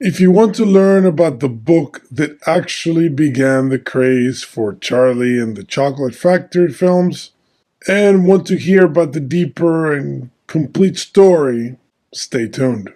If you want to learn about the book that actually began the craze for Charlie and the Chocolate Factory films, and want to hear about the deeper and complete story, stay tuned.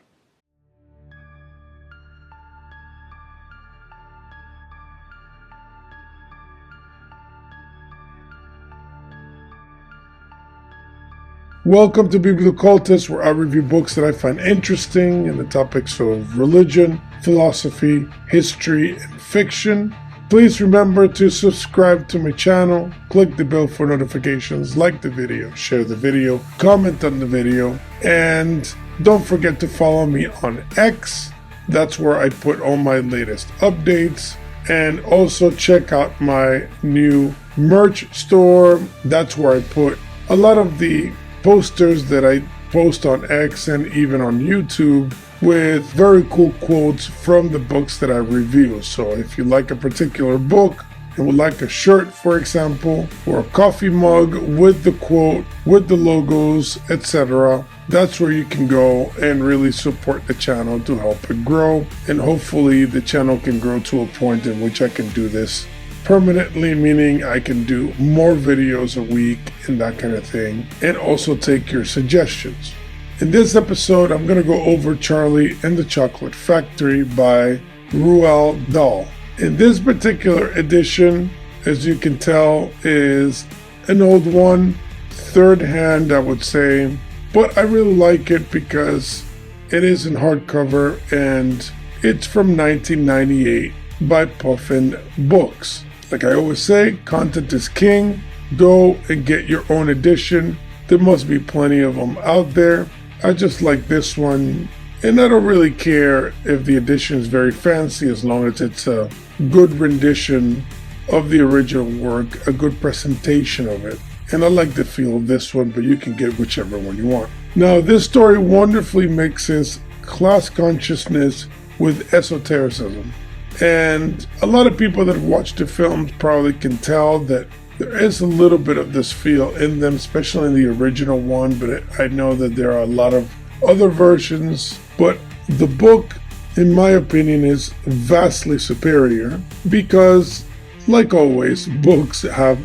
Welcome to Biblical Cultists, where I review books that I find interesting in the topics of religion, philosophy, history, and fiction. Please remember to subscribe to my channel, click the bell for notifications, like the video, share the video, comment on the video, and don't forget to follow me on X. That's where I put all my latest updates. And also check out my new merch store. That's where I put a lot of the posters that I post on X and even on YouTube with very cool quotes from the books that I review. So if you like a particular book and would like a shirt, for example, or a coffee mug with the quote, with the logos, etc., that's where you can go and really support the channel to help it grow. And hopefully the channel can grow to a point in which I can do this permanently, meaning I can do more videos a week and that kind of thing, and also take your suggestions. In this episode, I'm going to go over Charlie and the Chocolate Factory by Roald Dahl. In this particular edition, as you can tell, is an old one, third hand, I would say, but I really like it because it is in hardcover and it's from 1998 by Puffin Books. Like I always say, content is king. Go and get your own edition. There must be plenty of them out there. I just like this one, and I don't really care if the edition is very fancy as long as it's a good rendition of the original work, a good presentation of it. And I like the feel of this one, but you can get whichever one you want. Now, this story wonderfully mixes class consciousness with esotericism. And a lot of people that have watched the films probably can tell that there is a little bit of this feel in them, especially in the original one, but I know that there are a lot of other versions. But the book, in my opinion, is vastly superior because, like always, books have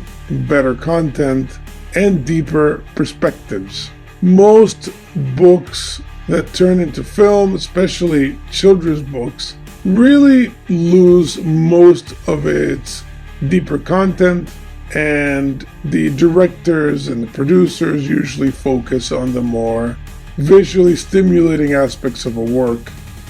better content and deeper perspectives. Most books that turn into film, especially children's books, really lose most of its deeper content, and the directors and the producers usually focus on the more visually stimulating aspects of a work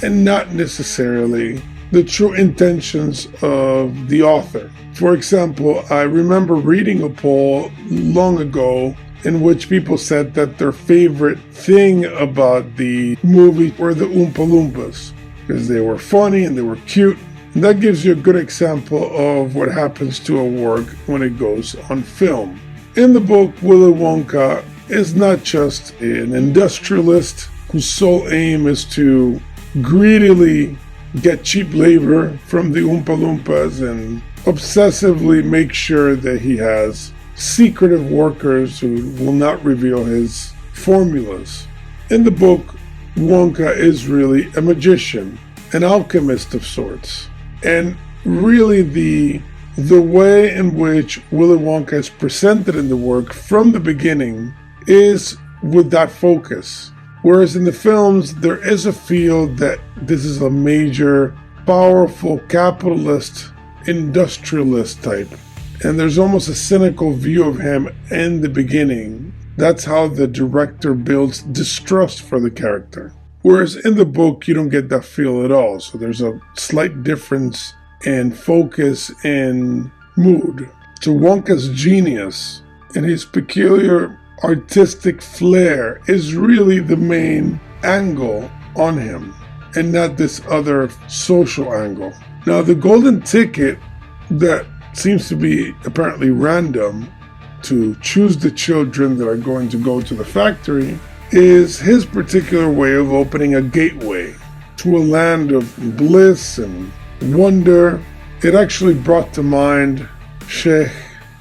and not necessarily the true intentions of the author. For example, I remember reading a poll long ago in which people said that their favorite thing about the movie were the Oompa Loompas, because they were funny and they were cute. And that gives you a good example of what happens to a work when it goes on film. In the book, Willy Wonka is not just an industrialist whose sole aim is to greedily get cheap labor from the Oompa Loompas and obsessively make sure that he has secretive workers who will not reveal his formulas. In the book, Wonka is really a magician, an alchemist of sorts. And really the way in which Willy Wonka is presented in the work from the beginning is with that focus. Whereas in the films, there is a feel that this is a major, powerful capitalist, industrialist type. And there's almost a cynical view of him in the beginning. That's how the director builds distrust for the character. Whereas in the book, you don't get that feel at all. So there's a slight difference in focus and mood. So Wonka's genius and his peculiar artistic flair is really the main angle on him, and not this other social angle. Now, the golden ticket that seems to be apparently random to choose the children that are going to go to the factory is his particular way of opening a gateway to a land of bliss and wonder. It actually brought to mind Sheikh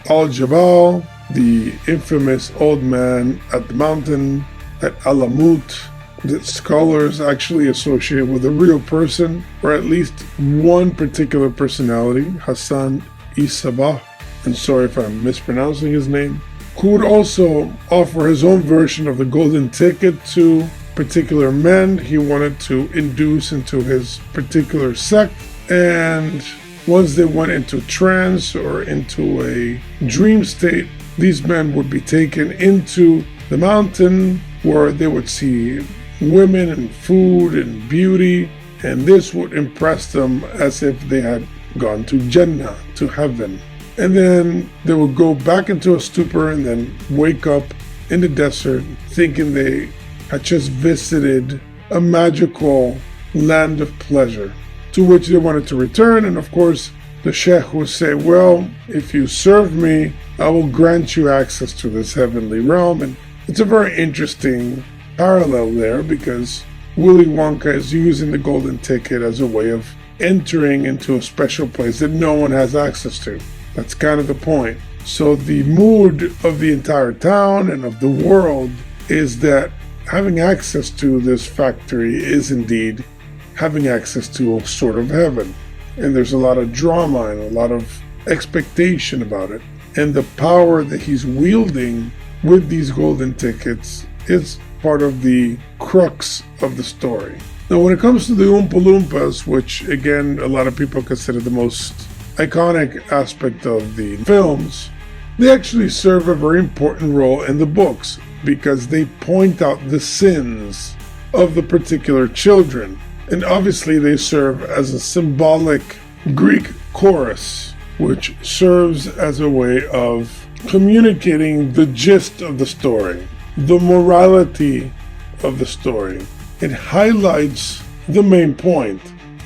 Al-Jabal, the infamous old man at the mountain at Alamut, that scholars actually associate with a real person, or at least one particular personality, Hassan Isabah, and sorry if I'm mispronouncing his name, who would also offer his own version of the golden ticket to particular men he wanted to induce into his particular sect. And once they went into trance or into a dream state, these men would be taken into the mountain where they would see women and food and beauty, and this would impress them as if they had gone to Jannah, to heaven. And then they would go back into a stupor and then wake up in the desert thinking they had just visited a magical land of pleasure, to which they wanted to return. And of course, the sheikh would say, well, if you serve me, I will grant you access to this heavenly realm. And it's a very interesting parallel there, because Willy Wonka is using the golden ticket as a way of entering into a special place that no one has access to. That's kind of the point. So the mood of the entire town and of the world is that having access to this factory is indeed having access to a sort of heaven. And there's a lot of drama and a lot of expectation about it. And the power that he's wielding with these golden tickets is part of the crux of the story. Now, when it comes to the Oompa Loompas, which again, a lot of people consider the most iconic aspect of the films, they actually serve a very important role in the books because they point out the sins of the particular children. And obviously they serve as a symbolic Greek chorus, which serves as a way of communicating the gist of the story, the morality of the story. It highlights the main point.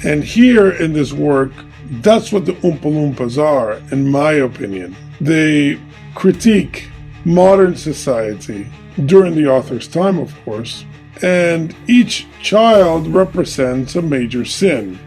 And here in this work, that's what the Oompa Loompas are, in my opinion. They critique modern society during the author's time, of course, and each child represents a major sin.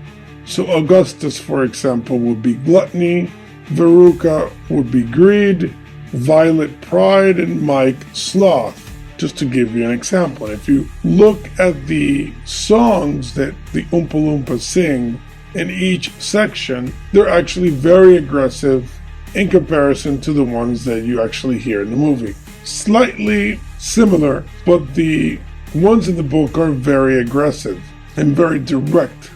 So Augustus, for example, would be gluttony, Veruca would be greed, Violet pride, and Mike sloth, just to give you an example. And if you look at the songs that the Oompa Loompas sing in each section, they're actually very aggressive in comparison to the ones that you actually hear in the movie. Slightly similar, but the ones in the book are very aggressive and very direct.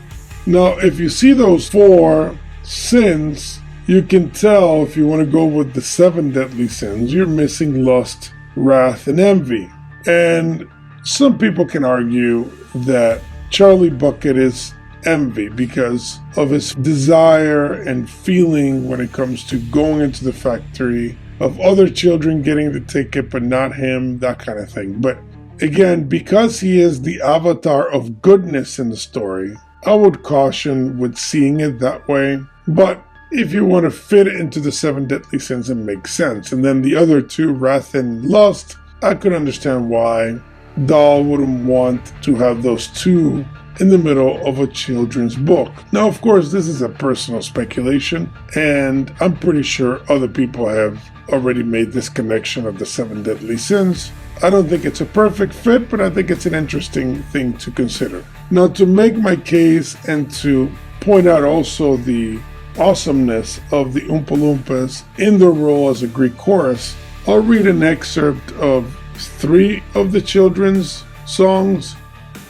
Now, if you see those 4 sins, you can tell, if you want to go with the 7 deadly sins, you're missing lust, wrath, and envy. And some people can argue that Charlie Bucket is envy because of his desire and feeling when it comes to going into the factory, of other children getting the ticket but not him, that kind of thing. But again, because he is the avatar of goodness in the story, I would caution with seeing it that way. But if you want to fit it into the 7 deadly sins, it makes sense. And then the other 2, wrath and lust, I could understand why Dahl wouldn't want to have those 2 in the middle of a children's book. Now, of course, this is a personal speculation, and I'm pretty sure other people have already made this connection of the 7 deadly sins. I don't think it's a perfect fit, but I think it's an interesting thing to consider. Now, to make my case and to point out also the awesomeness of the Oompa Loompas in their role as a Greek chorus, I'll read an excerpt of 3 of the children's songs,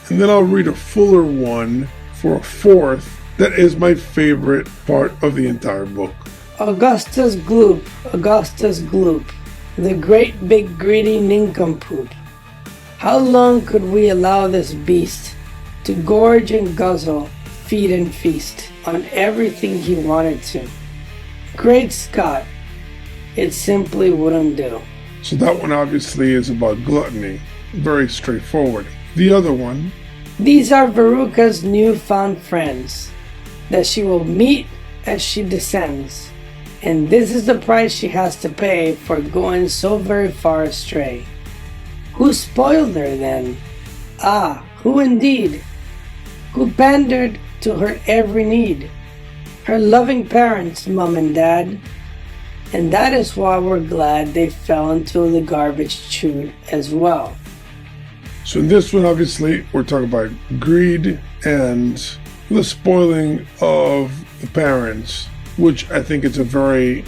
and then I'll read a fuller one for a 4th that is my favorite part of the entire book. Augustus Gloop, Augustus Gloop, the great big greedy nincompoop. How long could we allow this beast to gorge and guzzle, feed and feast on everything he wanted to? Great Scott, it simply wouldn't do. So that one obviously is about gluttony. Very straightforward. The other one, these are Veruca's newfound friends that she will meet as she descends, and this is the price she has to pay for going so very far astray. Who spoiled her then? Ah, who indeed? Who pandered to her every need? Her loving parents, Mom and Dad. And that is why we're glad they fell into the garbage chute as well. So in this one, obviously, we're talking about greed and the spoiling of the parents, which I think is a very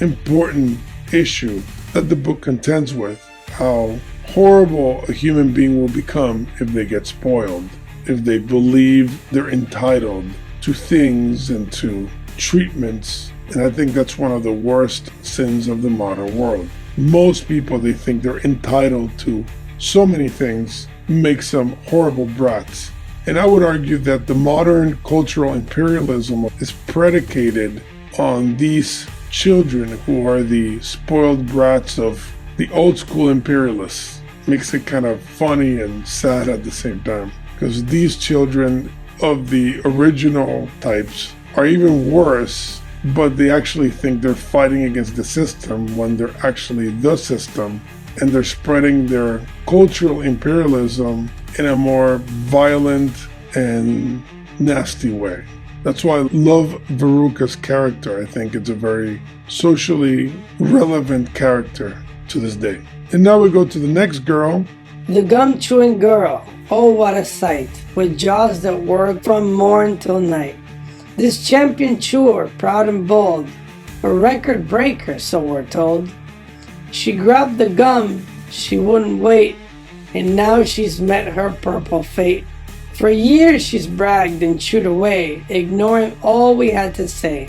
important issue that the book contends with. How horrible a human being will become if they get spoiled, if they believe they're entitled to things and to treatments. And I think that's one of the worst sins of the modern world. Most people, they think they're entitled to so many things, makes them horrible brats. And I would argue that the modern cultural imperialism is predicated on these children who are the spoiled brats of the old school imperialists. Makes it kind of funny and sad at the same time, because these children of the original types are even worse, but they actually think they're fighting against the system when they're actually the system, and they're spreading their cultural imperialism in a more violent and nasty way. That's why I love Veruca's character. I think it's a very socially relevant character to this day. And now we go to the next girl. The gum-chewing girl. Oh, what a sight, with jaws that work from morn till night. This champion chewer, proud and bold, a record breaker, so we're told. She grabbed the gum, she wouldn't wait, and now she's met her purple fate. For years she's bragged and chewed away, ignoring all we had to say.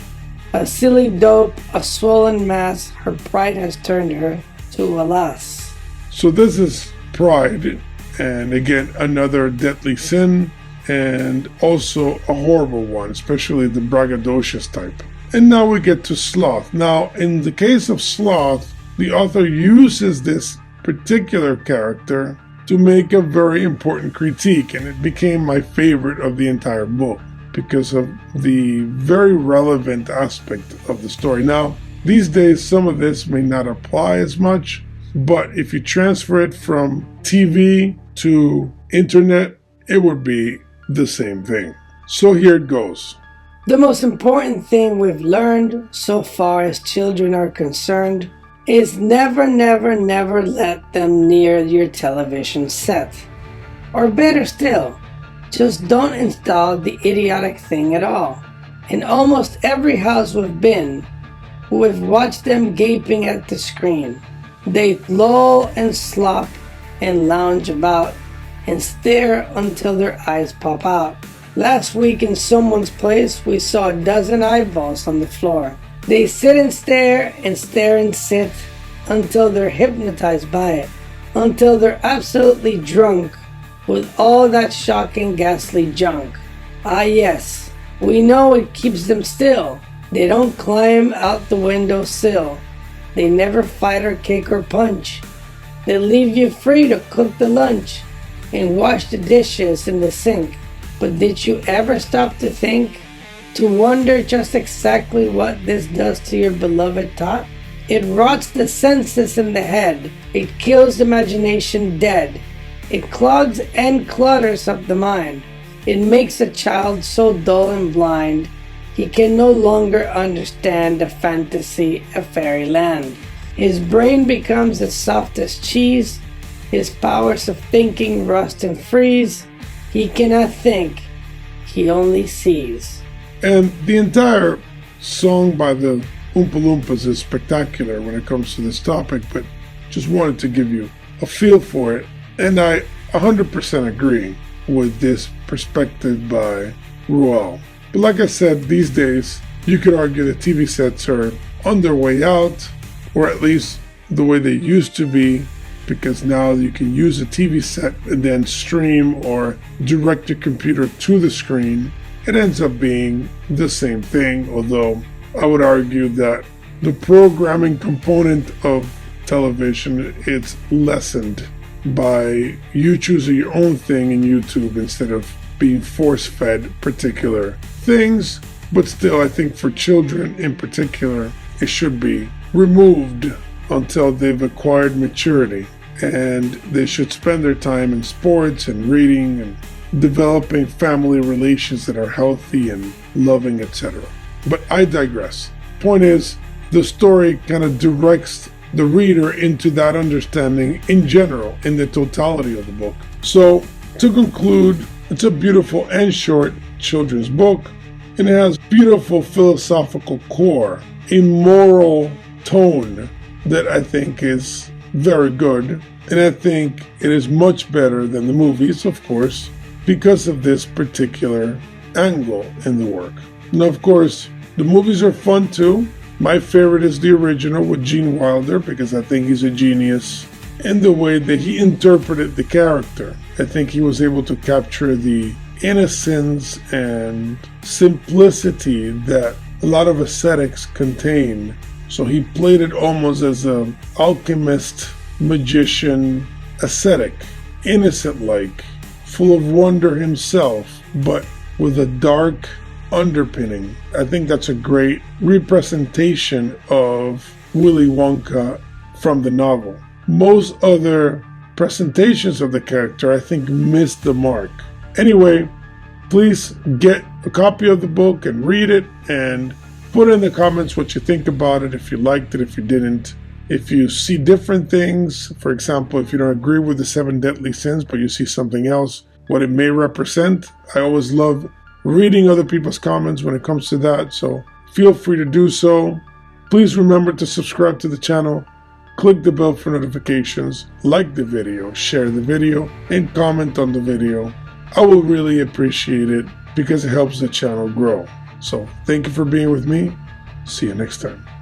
A silly dope, a swollen mass, her pride has turned her to alas. So this is pride, and again, another deadly sin, and also a horrible one, especially the braggadocious type. And now we get to sloth. Now, in the case of sloth, the author uses this particular character to make a very important critique, and it became my favorite of the entire book because of the very relevant aspect of the story. Now, these days, some of this may not apply as much, but if you transfer it from TV to internet, it would be the same thing. So here it goes. The most important thing we've learned so far as children are concerned is never, never, never let them near your television set. Or better still, just don't install the idiotic thing at all. In almost every house we've been, we've watched them gaping at the screen. They loll and slop and lounge about and stare until their eyes pop out. Last week in someone's place, we saw a dozen eyeballs on the floor. They sit and stare and sit until they're hypnotized by it, until they're absolutely drunk with all that shocking, ghastly junk. Ah yes, we know it keeps them still. They don't climb out the window sill. They never fight or kick or punch. They leave you free to cook the lunch and wash the dishes in the sink. But did you ever stop to think, to wonder just exactly what this does to your beloved tot? It rots the senses in the head. It kills imagination dead. It clogs and clutters up the mind. It makes a child so dull and blind, he can no longer understand a fantasy, a fairyland. His brain becomes as soft as cheese. His powers of thinking rust and freeze. He cannot think, he only sees. And the entire song by the Oompa Loompas is spectacular when it comes to this topic, but just wanted to give you a feel for it. And I 100% agree with this perspective by Roald. But like I said, these days, you could argue that TV sets are on their way out, or at least the way they used to be, because now you can use a TV set and then stream or direct your computer to the screen. It ends up being the same thing, although I would argue that the programming component of television is lessened by you choosing your own thing in YouTube instead of being force-fed particular things. But still, I think for children in particular, it should be removed until they've acquired maturity, and they should spend their time in sports and reading and developing family relations that are healthy and loving, etc. But I digress. Point is, the story kind of directs the reader into that understanding in general, in the totality of the book. So, to conclude, it's a beautiful and short children's book, and it has beautiful philosophical core, a moral tone that I think is very good, and I think it is much better than the movies, of course, because of this particular angle in the work. Now, of course, the movies are fun too. My favorite is the original with Gene Wilder, because I think he's a genius in the way that he interpreted the character. I think he was able to capture the innocence and simplicity that a lot of ascetics contain. So he played it almost as an alchemist, magician, ascetic, innocent-like, full of wonder himself, but with a dark underpinning. I think that's a great representation of Willy Wonka from the novel. Most other presentations of the character, I think, missed the mark. Anyway, please get a copy of the book and read it, and put in the comments what you think about it, if you liked it, if you didn't. If you see different things, for example, if you don't agree with the 7 deadly sins, but you see something else, what it may represent. I always love reading other people's comments when it comes to that, so feel free to do so. Please remember to subscribe to the channel, click the bell for notifications, like the video, share the video, and comment on the video. I will really appreciate it because it helps the channel grow. So thank you for being with me. See you next time.